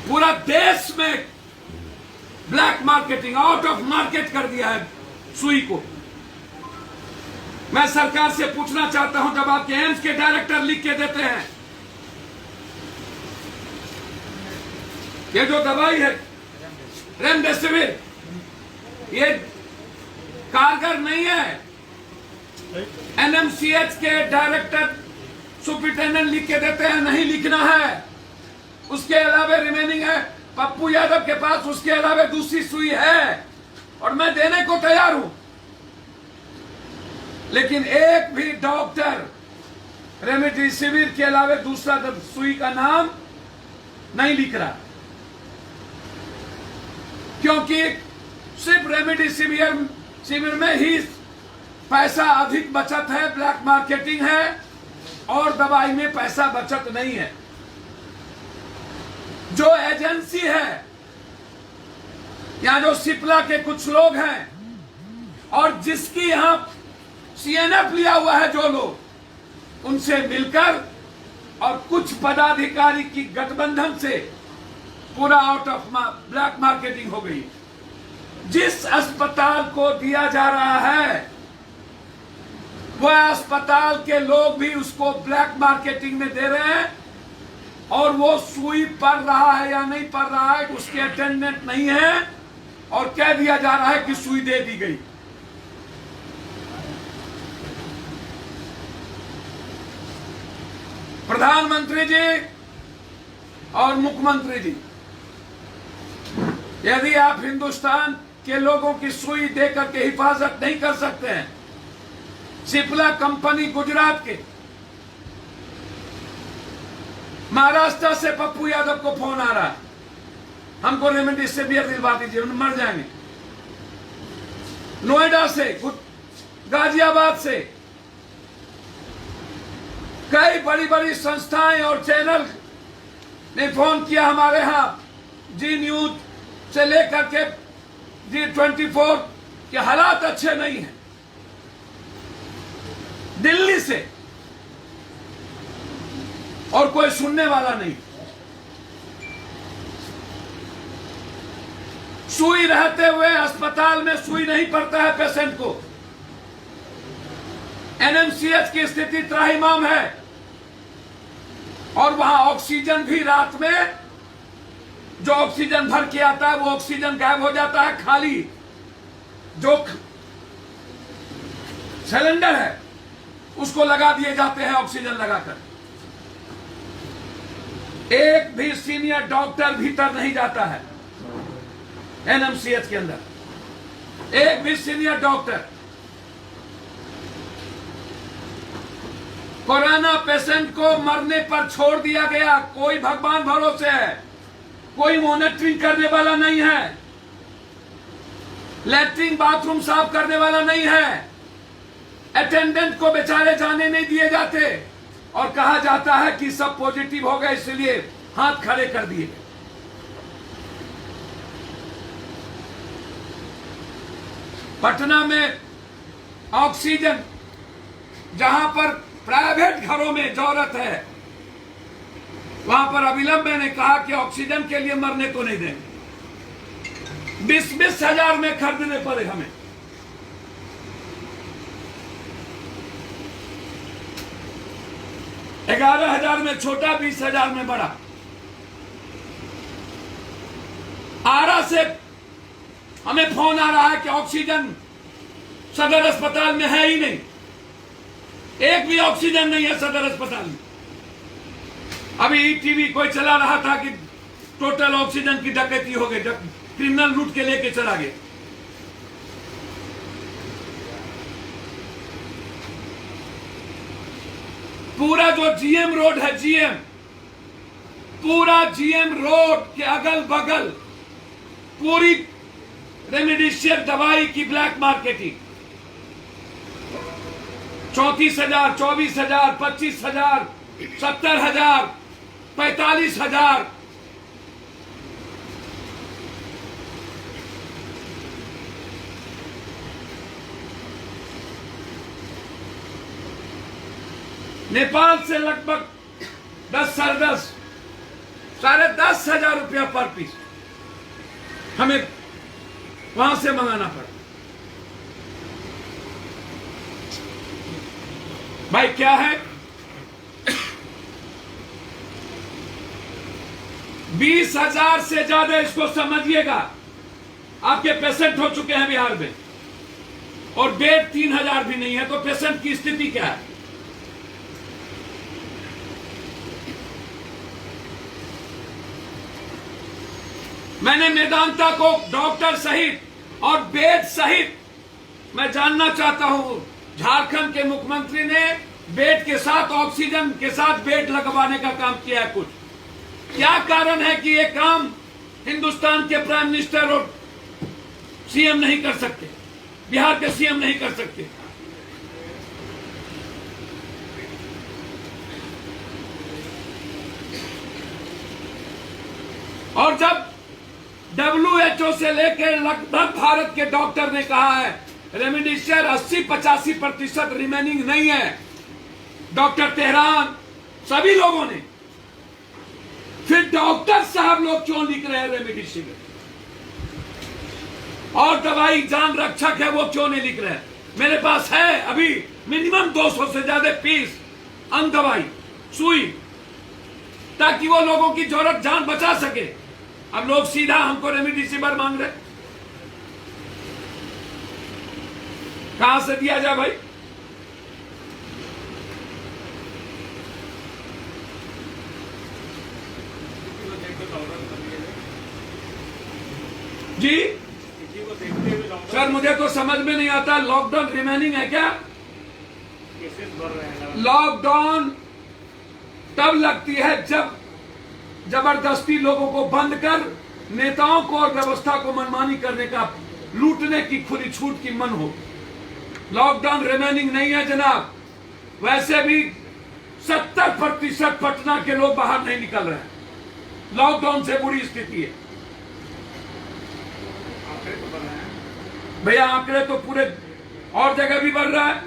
पूरा देश में black marketing, out of market कर दिया है सुई को। मैं सरकार से पूछना चाहता हूं, जब आपके एम्स के डायरेक्टर लिख के देते हैं ये जो दवाई है रेमडेसिविर, ये कारगर नहीं है, एनएमसीएच के डायरेक्टर सुप्रिंटेंडेंट लिख के देते हैं नहीं लिखना है, उसके अलावा रिमेनिंग है पप्पू यादव के पास, उसके अलावा दूसरी सुई है और मैं देने को तैयार हूं, लेकिन एक भी डॉक्टर रेमडेसिविर के अलावा दूसरा सुई का नाम नहीं लिख रहा, क्योंकि सिर्फ रेमडेसिविर में ही पैसा अधिक बचत है, ब्लैक मार्केटिंग है और दवाई में पैसा बचत नहीं है। जो एजेंसी है यहां जो सिप्ला के कुछ लोग हैं और जिसकी यहां सीएनएफ लिया हुआ है जो लोग, उनसे मिलकर और कुछ पदाधिकारी की गठबंधन से पूरा आउट ऑफ ब्लैक मार्केटिंग हो गई। जिस अस्पताल को दिया जा रहा है वह अस्पताल के लोग भी उसको ब्लैक मार्केटिंग में दे रहे हैं और वो सुई पड़ रहा है या नहीं पड़ रहा है उसके अटेंडेंट नहीं है और कह दिया जा रहा है कि सुई दे दी गई। प्रधानमंत्री जी और मुख्यमंत्री जी, यदि आप हिंदुस्तान के लोगों की सुई देकर के हिफाजत नहीं कर सकते हैं, सिप्ला कंपनी गुजरात के, महाराष्ट्र से पप्पू यादव को फोन आ रहा है, हमको रेमडेसिविर दिलवा दीजिए, मर जाएंगे। नोएडा से, गाजियाबाद से कई बड़ी बड़ी संस्थाएं और चैनल ने फोन किया हमारे यहां, जी न्यूज से लेकर के G24 के हालात अच्छे नहीं हैं। दिल्ली से और कोई सुनने वाला नहीं। सुई रहते हुए अस्पताल में सुई नहीं पड़ता है पेशेंट को। एनएमसीएच की स्थिति त्राहिमाम है और वहां ऑक्सीजन भी रात में जो ऑक्सीजन भर के आता है वो ऑक्सीजन गायब हो जाता है, खाली जो सिलेंडर है उसको लगा दिए जाते हैं ऑक्सीजन लगाकर। एक भी सीनियर डॉक्टर भीतर नहीं जाता है एनएमसीएच के अंदर, एक भी सीनियर डॉक्टर। कोरोना पेशेंट को मरने पर छोड़ दिया गया, कोई भगवान भरोसे है, कोई मॉनिटरिंग करने वाला नहीं है, लैट्रिन बाथरूम साफ करने वाला नहीं है, अटेंडेंट को बेचारे जाने नहीं दिए जाते और कहा जाता है कि सब पॉजिटिव हो गए इसलिए हाथ खड़े कर दिए। पटना में ऑक्सीजन, जहां पर प्राइवेट घरों में जरूरत है, वहां पर अविलंब मैंने कहा कि ऑक्सीजन के लिए मरने को नहीं देंगे। 20-20 हजार में खरीदने पड़े हमें। $11,000 में छोटा, 20,000 में बड़ा। आरा से हमें फोन आ रहा है कि ऑक्सीजन सदर अस्पताल में है ही नहीं, एक भी ऑक्सीजन नहीं है सदर अस्पताल में। अभी टीवी कोई चला रहा था कि टोटल ऑक्सीजन की डकैती हो गई, क्रिमिनल लूट के लेके चला गया। पूरा जो जीएम रोड है, पूरा जीएम रोड के अगल बगल पूरी रेमडेसिविर दवाई की ब्लैक मार्केटिंग। 34,000, 24,000, 25,000, 70,000, 45,000। नेपाल से लगभग 10 साढ़े 10 10,500 रुपया पर पीस हमें वहां से मंगाना पड़ा। भाई क्या है, 20,000 से ज्यादा, इसको समझिएगा, आपके पेशेंट हो चुके हैं बिहार में, और बेड 3,000 भी नहीं है, तो पेशेंट की स्थिति क्या है? मैंने मेदांता को डॉक्टर सहित और बेड सहित, मैं जानना चाहता हूं, झारखंड के मुख्यमंत्री ने बेड के साथ, ऑक्सीजन के साथ बेड लगवाने का काम किया है कुछ? क्या कारण है कि ये काम हिंदुस्तान के प्राइम मिनिस्टर और सीएम नहीं कर सकते, बिहार के सीएम नहीं कर सकते? और जब WHO से लेकर लगभग भारत के डॉक्टर ने कहा है रेमडेसिविर 80-85% रिमेनिंग नहीं है, डॉक्टर तेहरान, सभी लोगों ने, फिर डॉक्टर साहब लोग क्यों लिख रहे हैं रेमडेसिविर? और दवाई जान रक्षक है वो क्यों नहीं लिख रहे हैं? मेरे पास है अभी मिनिमम 200 से ज्यादा पीस अंग दवाई, सुई, ताकि वो लोगों की जरूरत जान बचा सके। अब लोग सीधा हमको रेमडेसिविर मांग रहे, कहां से दिया जाए भाई? जी सर, मुझे तो समझ में नहीं आता, लॉकडाउन रिमेनिंग है क्या? लॉकडाउन तब लगती है जब जबरदस्ती लोगों को बंद कर नेताओं को और व्यवस्था को मनमानी करने का, लूटने की खुली छूट की मन हो। लॉकडाउन रिमेनिंग नहीं है जनाब। वैसे भी 70% पटना के लोग बाहर नहीं निकल रहे हैं, लॉकडाउन से बुरी स्थिति है भैया। आंकड़े तो पूरे और जगह भी बढ़ रहा है।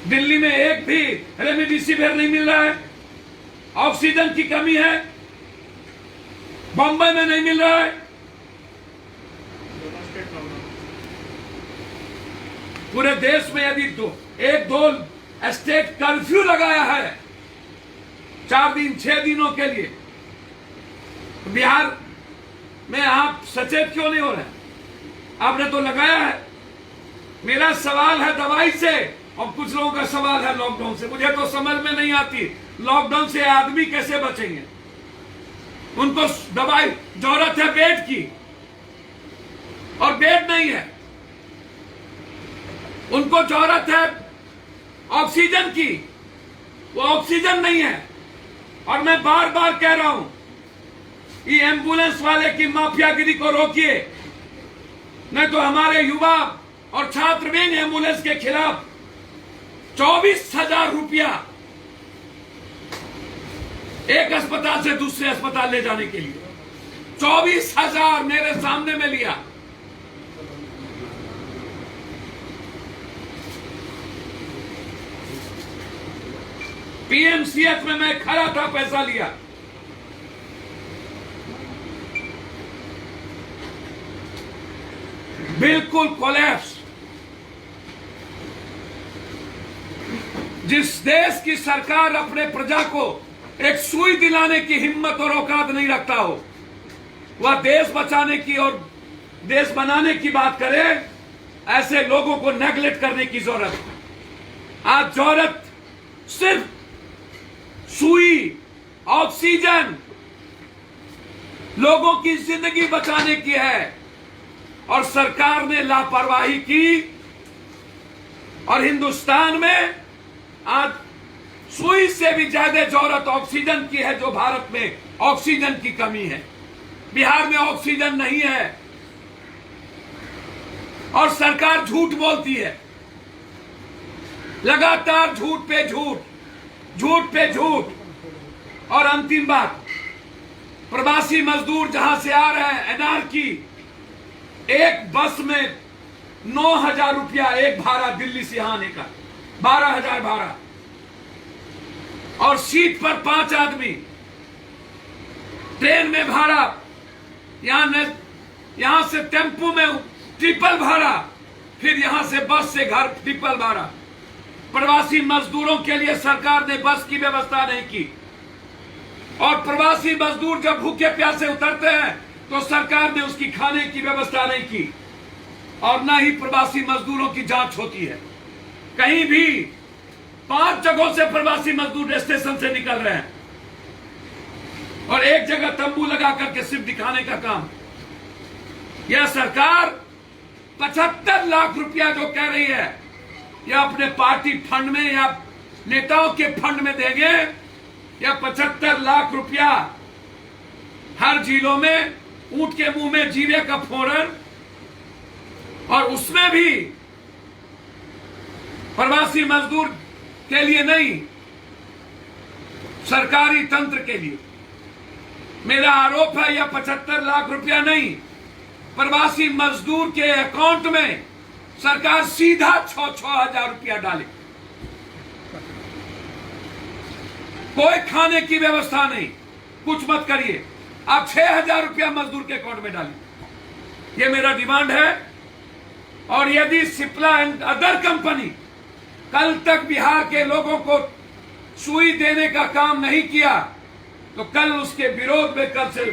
दिल्ली में एक भी रेमडेसिविर नहीं मिल रहा है, ऑक्सीजन की कमी है, बंबई में नहीं मिल रहा है। पूरे देश में यदि 1-2 स्टेट कर्फ्यू लगाया है 4 दिन 6 दिनों के लिए, बिहार में आप सचेत क्यों नहीं हो रहे? आपने तो लगाया है। मेरा सवाल है दवाई से, और कुछ लोगों का सवाल है लॉकडाउन से। मुझे तो समझ में नहीं आती, लॉकडाउन से आदमी कैसे बचेंगे? उनको दवाई जरूरत है बेड की, और बेड नहीं है। उनको जरूरत है ऑक्सीजन की, वो ऑक्सीजन नहीं है। और मैं बार बार कह रहा हूं, ये एम्बुलेंस वाले की माफियागिरी को रोकिए, नहीं तो हमारे युवा और छात्र भी एम्बुलेंस के खिलाफ 24,000 रुपया एक अस्पताल से दूसरे अस्पताल ले जाने के लिए, 24,000 मेरे सामने में लिया। पीएमसीएच में मैं खड़ा था, पैसा लिया। बिल्कुल कोलैप्स। जिस देश की सरकार अपने प्रजा को एक सुई दिलाने की हिम्मत और औकात नहीं रखता हो, वह देश बचाने की और देश बनाने की बात करे, ऐसे लोगों को नेगलेक्ट करने की जरूरत है। आज जरूरत सिर्फ सुई, ऑक्सीजन, लोगों की जिंदगी बचाने की है, और सरकार ने लापरवाही की। और हिंदुस्तान में आज सुई से भी ज्यादा जरूरत ऑक्सीजन की है, जो भारत में ऑक्सीजन की कमी है। बिहार में ऑक्सीजन नहीं है, और सरकार झूठ बोलती है, लगातार झूठ पे झूठ, झूठ पे झूठ। और अंतिम बात, प्रवासी मजदूर जहां से आ रहे हैं, एनआरकी, एक बस में 9,000 रुपया एक भाड़ा दिल्ली से आने का, 12,000 भाड़ा, और सीट पर 5 आदमी। ट्रेन में भाड़ा, यहां से टेम्पो में ट्रिपल भाड़ा, फिर यहां से बस से घर ट्रिपल भाड़ा। प्रवासी मजदूरों के लिए सरकार ने बस की व्यवस्था नहीं की, और प्रवासी मजदूर जब भूखे प्यासे उतरते हैं तो सरकार ने उसकी खाने की व्यवस्था नहीं की, और न ही प्रवासी मजदूरों की जांच होती है। कहीं भी 5 जगहों से प्रवासी मजदूर स्टेशन से निकल रहे हैं, और एक जगह तंबू लगा करके सिर्फ दिखाने का काम। यह सरकार 75 लाख रुपया जो कह रही है, या अपने पार्टी फंड में या नेताओं के फंड में देंगे, या 75 लाख रुपया हर जिलों में ऊंट के मुंह में जीवे का फोड़न, और उसमें भी प्रवासी मजदूर के लिए नहीं, सरकारी तंत्र के लिए। मेरा आरोप है यह 75 लाख रुपया नहीं, प्रवासी मजदूर के अकाउंट में सरकार सीधा 6-6 हजार रुपया डाले। कोई खाने की व्यवस्था नहीं, कुछ मत करिए, आप 6,000 रुपया मजदूर के अकाउंट में डालिए। यह मेरा डिमांड है। और यदि सिप्ला एंड अदर कंपनी कल तक बिहार के लोगों को सुई देने का काम नहीं किया, तो कल उसके विरोध में कल से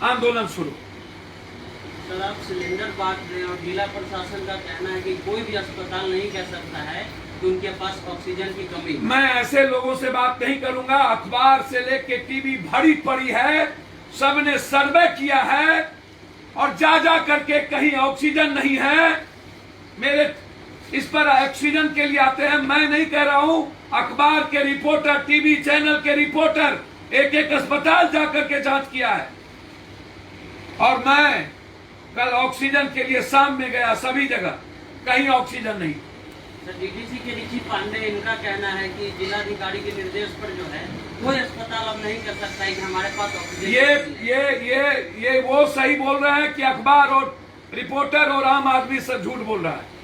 आंदोलन शुरू। सर, आप सिलेंडर बांट रहे हैं और जिला प्रशासन का कहना है कि कोई भी अस्पताल नहीं कह सकता है कि उनके पास ऑक्सीजन की कमी है। मैं ऐसे लोगों से बात नहीं करूंगा। अखबार से लेके टीवी भरी पड़ी है, सबने सर्वे किया है, और जा करके कहीं ऑक्सीजन नहीं है। मेरे इस पर ऑक्सीजन के लिए आते हैं, मैं नहीं कह रहा हूं, अखबार के रिपोर्टर, टीवी चैनल के रिपोर्टर एक अस्पताल जाकर के जांच किया है। और मैं कल ऑक्सीजन के लिए शाम में गया, सभी जगह कहीं ऑक्सीजन नहीं। सर, डीडीसी के ऋषि पांडे, इनका कहना है कि जिलाधिकारी के निर्देश पर जो है कोई अस्पताल अब नहीं कर सकता है कि हमारे पास ऑक्सीजन। ये वो सही बोल रहे हैं कि अखबार और रिपोर्टर और आम आदमी सब झूठ बोल रहा है।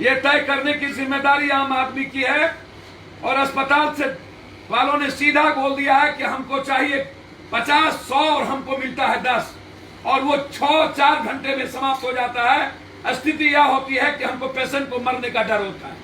ये तय करने की जिम्मेदारी आम आदमी की है, और अस्पताल से वालों ने सीधा बोल दिया है कि हमको चाहिए 50, 100 और हमको मिलता है 10, और वो 6-4 घंटे में समाप्त हो जाता है। स्थिति यह होती है कि हमको पेशेंट को मरने का डर होता है।